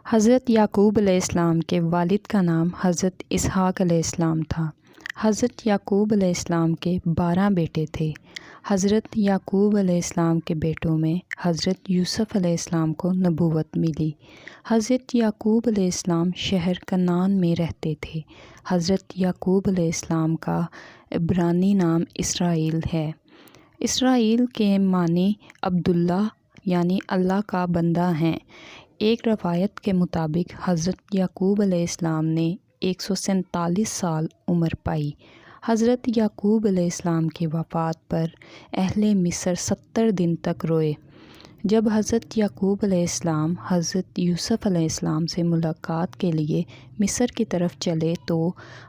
حضرت یعقوب علیہ السلام کے والد کا نام حضرت اسحاق علیہ السلام تھا۔ حضرت یعقوب علیہ السلام کے 12 بیٹے تھے۔ حضرت یعقوب علیہ السلام کے بیٹوں میں حضرت یوسف علیہ السلام کو نبوت ملی۔ حضرت یعقوب علیہ السلام شہر کنعان میں رہتے تھے۔ حضرت یعقوب علیہ السلام کا عبرانی نام اسرائیل ہے۔ اسرائیل کے معنی عبداللہ یعنی اللہ کا بندہ ہیں۔ ایک روایت کے مطابق حضرت یعقوب علیہ السلام نے 147 سال عمر پائی۔ حضرت یعقوب علیہ السلام کی وفات پر اہل مصر 70 دن تک روئے۔ جب حضرت یعقوب علیہ السلام حضرت یوسف علیہ السلام سے ملاقات کے لیے مصر کی طرف چلے تو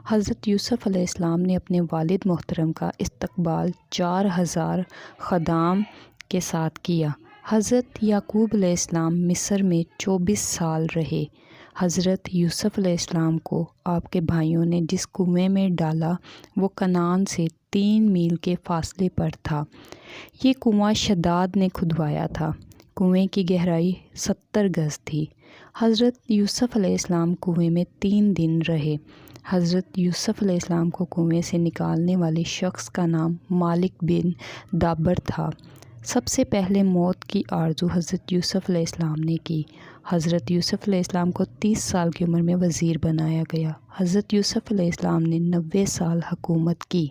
حضرت یوسف علیہ السلام نے اپنے والد محترم کا استقبال 4000 خدام کے ساتھ کیا۔ حضرت یعقوب علیہ السلام مصر میں 24 سال رہے۔ حضرت یوسف علیہ السلام کو آپ کے بھائیوں نے جس کنویں میں ڈالا وہ کنعان سے 3 میل کے فاصلے پر تھا۔ یہ کنواں شداد نے کھدوایا تھا۔ کنویں کی گہرائی 70 گز تھی۔ حضرت یوسف علیہ السلام کنویں میں 3 دن رہے۔ حضرت یوسف علیہ السلام کو کنویں سے نکالنے والے شخص کا نام مالک بن دابر تھا۔ سب سے پہلے موت کی آرزو حضرت یوسف علیہ السلام نے کی۔ حضرت یوسف علیہ السلام کو 30 سال کی عمر میں وزیر بنایا گیا۔ حضرت یوسف علیہ السلام نے 90 سال حکومت کی۔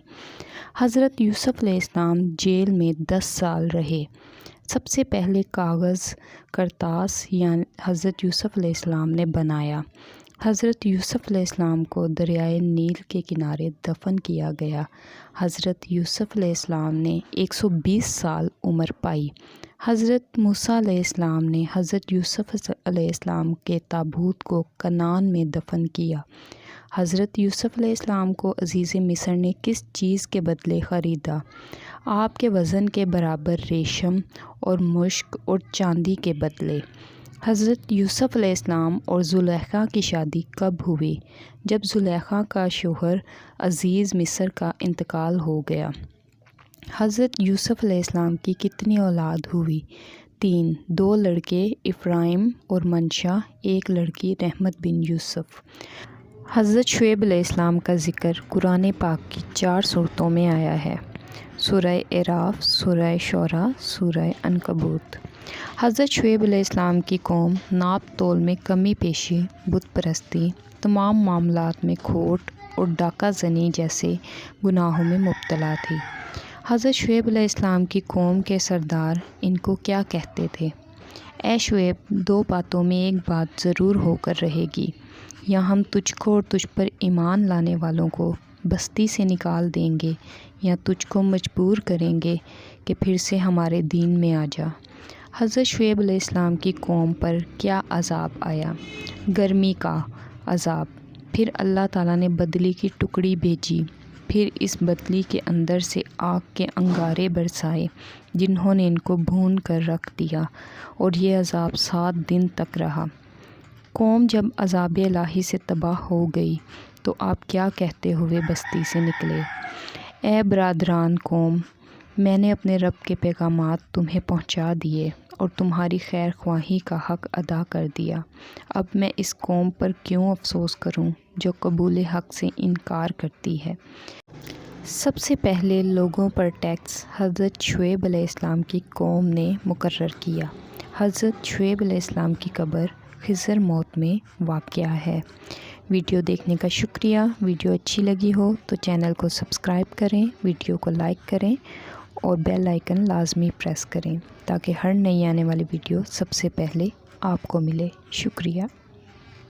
حضرت یوسف علیہ السلام جیل میں 10 سال رہے۔ سب سے پہلے کاغذ کرتاس یعنی حضرت یوسف علیہ السلام نے بنایا۔ حضرت یوسف علیہ السلام کو دریائے نیل کے کنارے دفن کیا گیا۔ حضرت یوسف علیہ السلام نے 120 سال عمر پائی۔ حضرت موسیٰ علیہ السلام نے حضرت یوسف علیہ السلام کے تابوت کو کنعان میں دفن کیا۔ حضرت یوسف علیہ السلام کو عزیز مصر نے کس چیز کے بدلے خریدا؟ آپ کے وزن کے برابر ریشم اور مشک اور چاندی کے بدلے۔ حضرت یوسف علیہ السلام اور زلیخا کی شادی کب ہوئی؟ جب زلیخا کا شوہر عزیز مصر کا انتقال ہو گیا۔ حضرت یوسف علیہ السلام کی کتنی اولاد ہوئی؟ 3، 2 لڑکے افرایم اور منشا، 1 لڑکی رحمت بن یوسف۔ حضرت شعیب علیہ السلام کا ذکر قرآن پاک کی 4 صورتوں میں آیا ہے: سورہ اعراف، سورہ شعراء، سورہ عنکبوت۔ حضرت شعیب علیہ السلام کی قوم ناپ تول میں کمی پیشی، بت پرستی، تمام معاملات میں کھوٹ اور ڈاکہ زنی جیسے گناہوں میں مبتلا تھی۔ حضرت شعیب علیہ السلام کی قوم کے سردار ان کو کیا کہتے تھے؟ اے شعیب، 2 باتوں میں ایک بات ضرور ہو کر رہے گی، یا ہم تجھ کو اور تجھ پر ایمان لانے والوں کو بستی سے نکال دیں گے، یا تجھ کو مجبور کریں گے کہ پھر سے ہمارے دین میں آ جا۔ حضرت شعیب علیہ السلام کی قوم پر کیا عذاب آیا؟ گرمی کا عذاب۔ پھر اللہ تعالیٰ نے بدلی کی ٹکڑی بھیجی، پھر اس بدلی کے اندر سے آگ کے انگارے برسائے جنہوں نے ان کو بھون کر رکھ دیا، اور یہ عذاب 7 دن تک رہا۔ قوم جب عذاب الہی سے تباہ ہو گئی تو آپ کیا کہتے ہوئے بستی سے نکلے؟ اے برادران قوم، میں نے اپنے رب کے پیغامات تمہیں پہنچا دیے اور تمہاری خیر خواہی کا حق ادا کر دیا۔ اب میں اس قوم پر کیوں افسوس کروں جو قبول حق سے انکار کرتی ہے؟ سب سے پہلے لوگوں پر ٹیکس حضرت شعیب علیہ السلام کی قوم نے مقرر کیا۔ حضرت شعیب علیہ السلام کی قبر خضر موت میں واقع ہے۔ ویڈیو دیکھنے کا شکریہ۔ ویڈیو اچھی لگی ہو تو چینل کو سبسکرائب کریں، ویڈیو کو لائک کریں اور بیل آئیکن لازمی پریس کریں تاکہ ہر نئی آنے والی ویڈیو سب سے پہلے آپ کو ملے۔ شکریہ۔